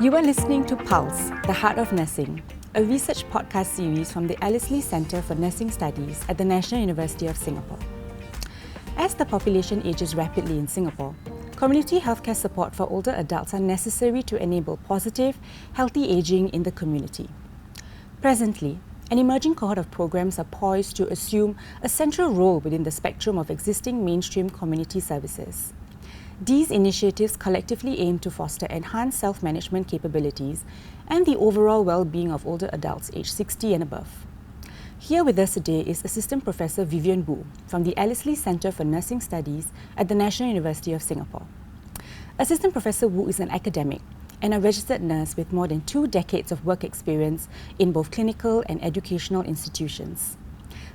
You are listening to Pulse, the Heart of Nursing, a research podcast series from the Asst Center for Nursing Studies at the National University of Singapore. As the population ages rapidly in Singapore, community healthcare support for older adults are necessary to enable positive, healthy aging in the community. Presently, an emerging cohort of programs are poised to assume a central role within the spectrum of existing mainstream community services. These initiatives collectively aim to foster enhanced self-management capabilities and the overall well-being of older adults aged 60 and above. Here with us today is Asst Prof Vivien Wu from the Asst Center for Nursing Studies at the National University of Singapore. Asst Prof Wu is an academic and a registered nurse with more than 2 decades of work experience in both clinical and educational institutions.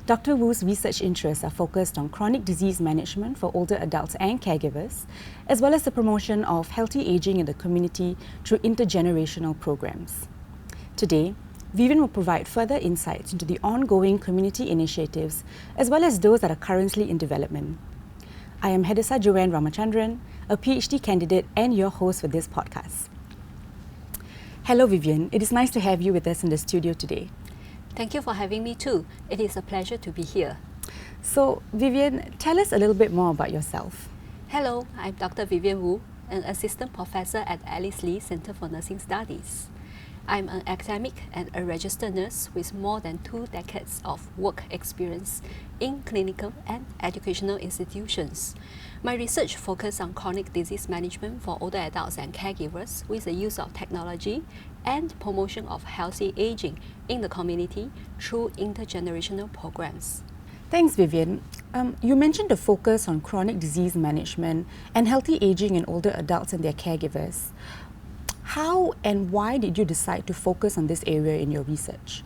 Dr. Wu's research interests are focused on chronic disease management for older adults and caregivers, as well as the promotion of healthy aging in the community through intergenerational programs. Today, Vivien will provide further insights into the ongoing community initiatives, as well as those that are currently in development. I am Hadassah Joann Ramachandran, a PhD candidate and your host for this podcast. Hello Vivien, it is nice to have you with us in the studio today. Thank you for having me too. It is a pleasure to be here. So, Vivien, tell us a little bit more about yourself. Hello, I'm Dr. Vivien Wu, an assistant professor at Asst Center for Nursing Studies. I'm an academic and a registered nurse with more than 2 decades of work experience in clinical and educational institutions. My research focuses on chronic disease management for older adults and caregivers with the use of technology and promotion of healthy aging in the community through intergenerational programs. Thanks, Vivien. You mentioned the focus on chronic disease management and healthy aging in older adults and their caregivers. How and why did you decide to focus on this area in your research?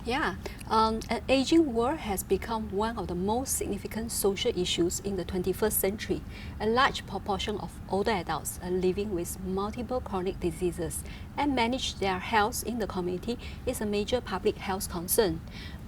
An aging world has become one of the most significant social issues in the 21st century. A large proportion of older adults are living with multiple chronic diseases, and manage their health in the community is a major public health concern.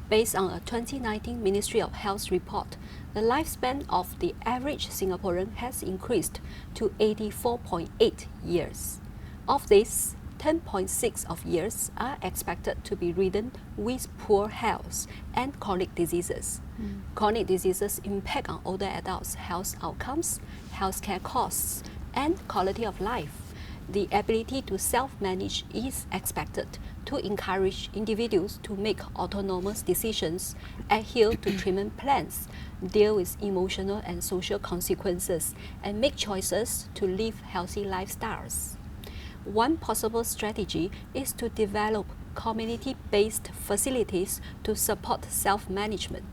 Based on a 2019 Ministry of Health report, the lifespan of the average Singaporean has increased to 84.8 years. Of this, 10.6 of years are expected to be ridden with poor health and chronic diseases. Chronic diseases impact on older adults' health outcomes, healthcare costs, and quality of life. The ability to self-manage is expected to encourage individuals to make autonomous decisions, adhere to treatment plans, deal with emotional and social consequences, and make choices to live healthy lifestyles. One possible strategy is to develop community-based facilities to support self-management.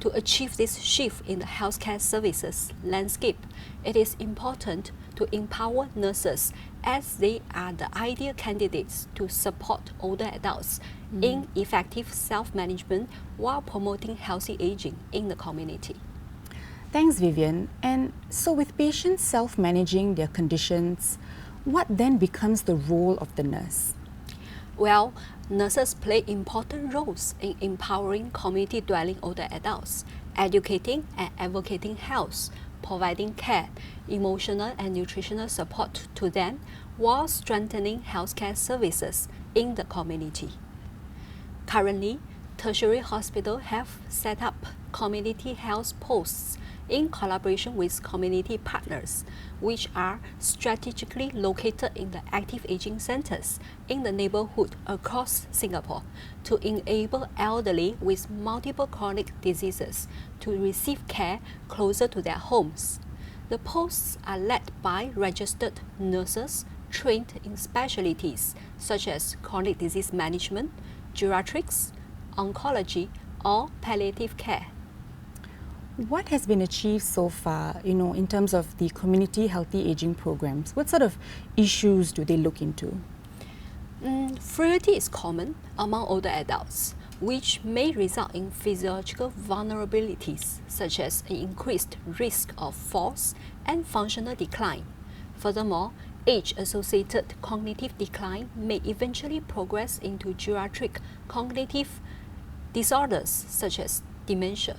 To achieve this shift in the healthcare services landscape, it is important to empower nurses as they are the ideal candidates to support older adults in effective self-management while promoting healthy aging in the community. Thanks, Vivien. And so with patients self-managing their conditions, what then becomes the role of the nurse? Well, nurses play important roles in empowering community-dwelling older adults, educating and advocating health, providing care, emotional and nutritional support to them, while strengthening healthcare services in the community. Currently, tertiary hospitals have set up community health posts in collaboration with community partners, which are strategically located in the active aging centers in the neighborhood across Singapore to enable elderly with multiple chronic diseases to receive care closer to their homes. The posts are led by registered nurses trained in specialties such as chronic disease management, geriatrics, oncology, or palliative care. What has been achieved so far, in terms of the community healthy aging programs? What sort of issues do they look into? Frailty is common among older adults, which may result in physiological vulnerabilities such as an increased risk of falls and functional decline. Furthermore, age-associated cognitive decline may eventually progress into geriatric cognitive disorders such as dementia.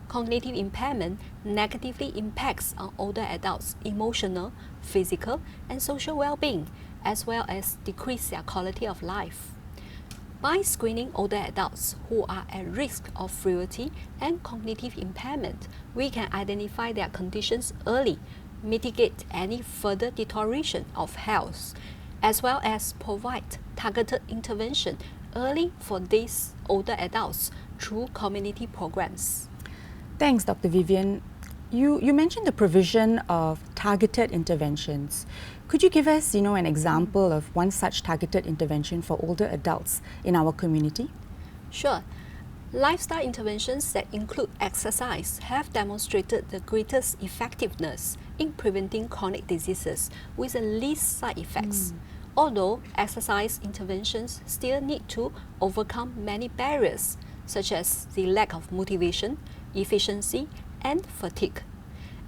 Cognitive impairment negatively impacts on older adults' emotional, physical, and social well-being, as well as decrease their quality of life. By screening older adults who are at risk of frailty and cognitive impairment, we can identify their conditions early, mitigate any further deterioration of health, as well as provide targeted intervention early for these older adults through community programs. Thanks, Dr. Vivien. You mentioned the provision of targeted interventions. Could you give us, an example of one such targeted intervention for older adults in our community? Sure. Lifestyle interventions that include exercise have demonstrated the greatest effectiveness in preventing chronic diseases with the least side effects. Although exercise interventions still need to overcome many barriers, such as the lack of motivation, efficiency, and fatigue.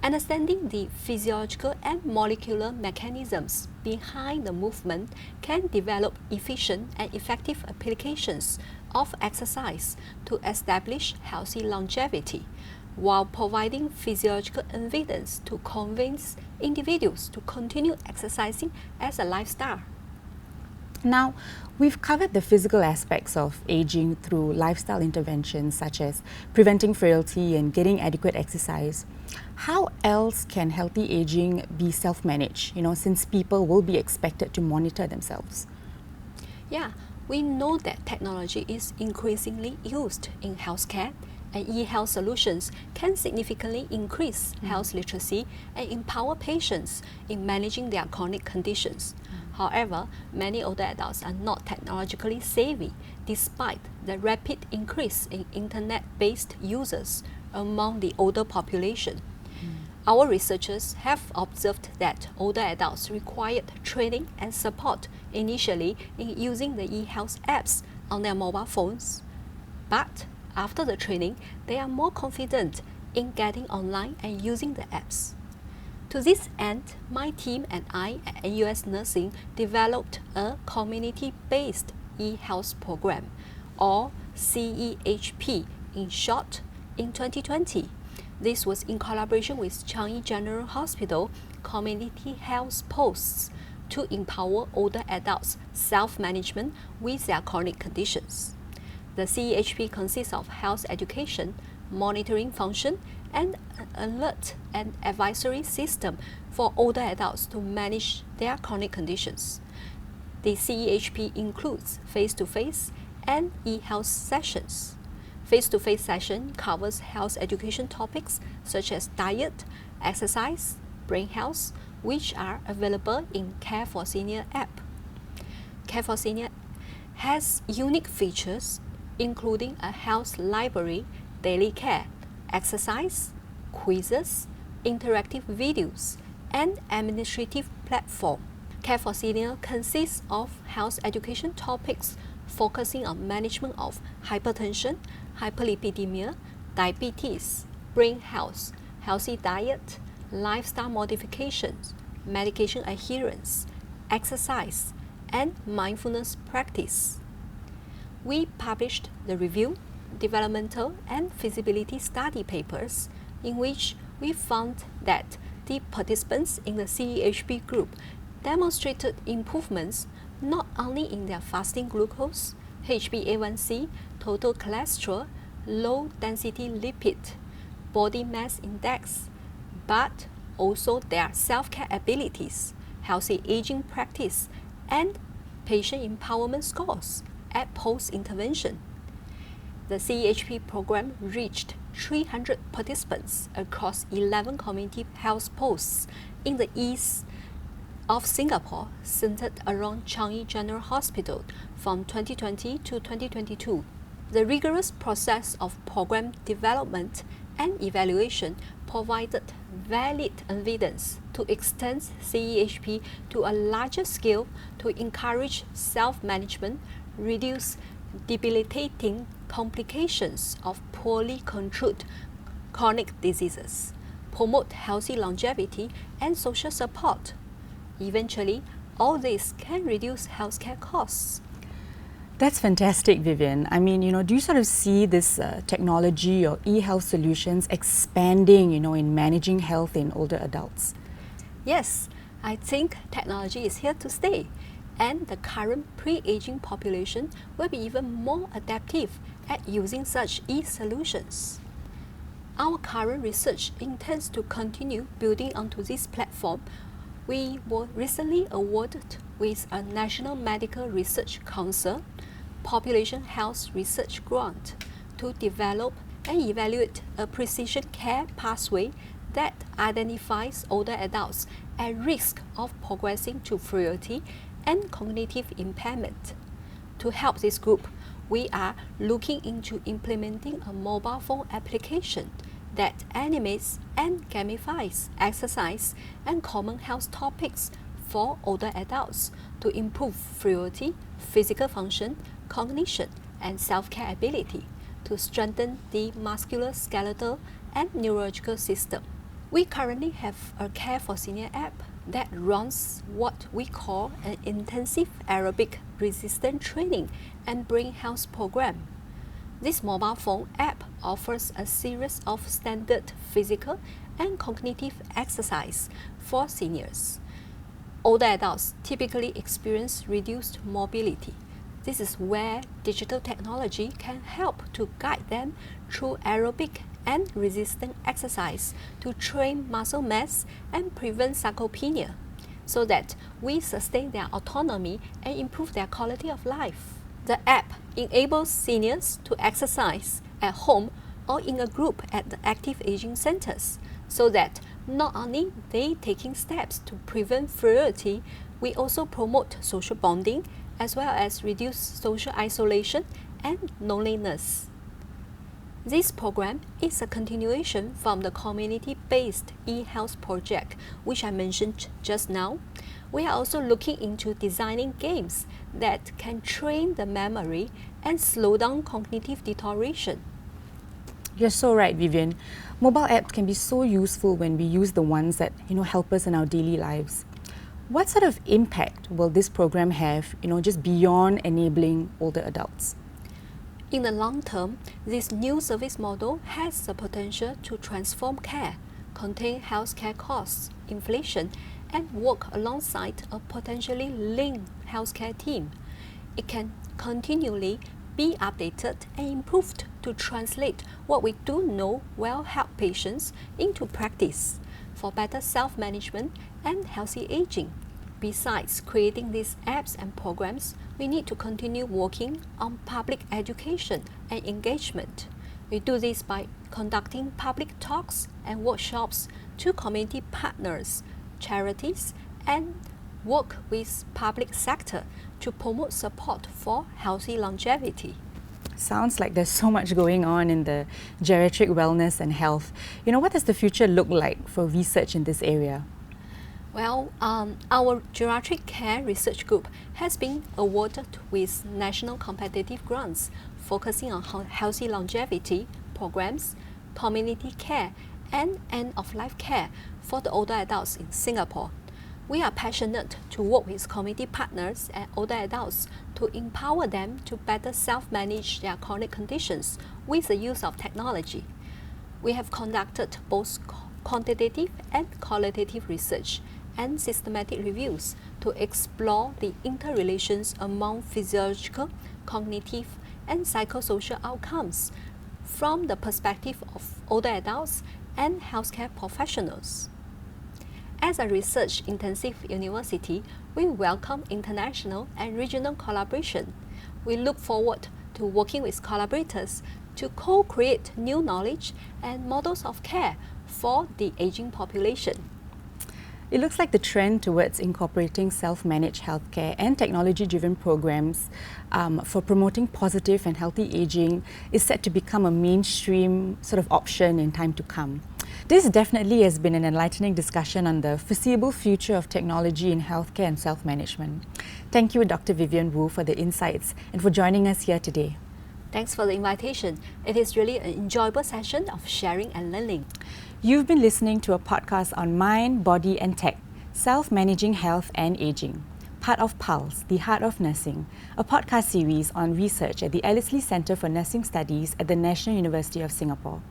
Understanding the physiological and molecular mechanisms behind the movement can develop efficient and effective applications of exercise to establish healthy longevity, while providing physiological evidence to convince individuals to continue exercising as a lifestyle. Now, we've covered the physical aspects of aging through lifestyle interventions such as preventing frailty and getting adequate exercise. How else can healthy aging be self-managed, since people will be expected to monitor themselves? Yeah, we know that technology is increasingly used in healthcare, and e-health solutions can significantly increase health literacy and empower patients in managing their chronic conditions. However, many older adults are not technologically savvy despite the rapid increase in internet-based users among the older population. Our researchers have observed that older adults required training and support initially in using the e-health apps on their mobile phones. But after the training, they are more confident in getting online and using the apps. To this end, my team and I at NUS Nursing developed a community-based e-health program, or CEHP in short, in 2020. This was in collaboration with Changi General Hospital Community Health Posts to empower older adults' self-management with their chronic conditions. The CEHP consists of health education, monitoring function, and an alert and advisory system for older adults to manage their chronic conditions. The CEHP includes face-to-face and e-health sessions. Face-to-face session covers health education topics such as diet, exercise, brain health, which are available in Care for Senior app. Care for Senior has unique features including a health library, daily care, exercise, quizzes, interactive videos, and administrative platform. Care for Senior consists of health education topics focusing on management of hypertension, hyperlipidemia, diabetes, brain health, healthy diet, lifestyle modifications, medication adherence, exercise, and mindfulness practice. We published the review, developmental, and feasibility study papers in which we found that the participants in the CEHP group demonstrated improvements not only in their fasting glucose, HbA1c, total cholesterol, low density lipid, body mass index, but also their self-care abilities, healthy aging practice, and patient empowerment scores at post-intervention. The CEHP program reached 300 participants across 11 community health posts in the east of Singapore, centered around Changi General Hospital from 2020 to 2022. The rigorous process of program development and evaluation provided valid evidence to extend CEHP to a larger scale to encourage self-management, reduce debilitating complications of poorly controlled chronic diseases, promote healthy longevity and social support. Eventually, all this can reduce healthcare costs. That's fantastic, Vivien. I mean, do you sort of see this technology or e-health solutions expanding, in managing health in older adults? Yes, I think technology is here to stay. and the current pre-aging population will be even more adaptive at using such e-solutions. Our current research intends to continue building onto this platform. We were recently awarded with a National Medical Research Council Population Health Research Grant to develop and evaluate a precision care pathway that identifies older adults at risk of progressing to frailty and cognitive impairment. To help this group, we are looking into implementing a mobile phone application that animates and gamifies exercise and common health topics for older adults to improve frailty, physical function, cognition, and self-care ability to strengthen the musculoskeletal and neurological system. We currently have a Care for Senior app that runs what we call an intensive aerobic resistance training and brain health program. This mobile phone app offers a series of standard physical and cognitive exercise for seniors. Older adults typically experience reduced mobility. This is where digital technology can help to guide them through aerobic and resistance exercise to train muscle mass and prevent sarcopenia, so that we sustain their autonomy and improve their quality of life. The app enables seniors to exercise at home or in a group at the active aging centers, so that not only they taking steps to prevent frailty, we also promote social bonding as well as reduce social isolation and loneliness. This program is a continuation from the community-based e-health project, which I mentioned just now. We are also looking into designing games that can train the memory and slow down cognitive deterioration. You're so right, Vivien. Mobile apps can be so useful when we use the ones that help us in our daily lives. What sort of impact will this program have, just beyond enabling older adults? In the long term, this new service model has the potential to transform care, contain healthcare costs, inflation, and work alongside a potentially lean healthcare team. It can continually be updated and improved to translate what we do know will help patients into practice for better self-management and healthy aging. Besides creating these apps and programs, we need to continue working on public education and engagement. We do this by conducting public talks and workshops to community partners, charities, and work with public sector to promote support for healthy longevity. Sounds like there's so much going on in the geriatric wellness and health. What does the future look like for research in this area? Well, our geriatric care research group has been awarded with national competitive grants focusing on healthy longevity programs, community care, and end-of-life care for the older adults in Singapore. We are passionate to work with community partners and older adults to empower them to better self-manage their chronic conditions with the use of technology. We have conducted both quantitative and qualitative research and systematic reviews to explore the interrelations among physiological, cognitive, and psychosocial outcomes from the perspective of older adults and healthcare professionals. As a research-intensive university, we welcome international and regional collaboration. We look forward to working with collaborators to co-create new knowledge and models of care for the aging population. It looks like the trend towards incorporating self-managed healthcare and technology-driven programs for promoting positive and healthy aging is set to become a mainstream sort of option in time to come. This definitely has been an enlightening discussion on the foreseeable future of technology in healthcare and self-management. Thank you, Dr. Vivien Wu, for the insights and for joining us here today. Thanks for the invitation. It is really an enjoyable session of sharing and learning. You've been listening to a podcast on mind, body and tech, self-managing health and aging, part of Pulse, the Heart of Nursing, a podcast series on research at the Asst Center for Nursing Studies at the National University of Singapore.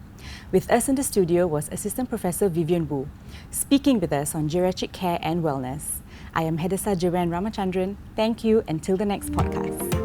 With us in the studio was Assistant Professor Vivien Wu, speaking with us on geriatric care and wellness. I am Hadassah Joann Ramachandran. Thank you until the next podcast.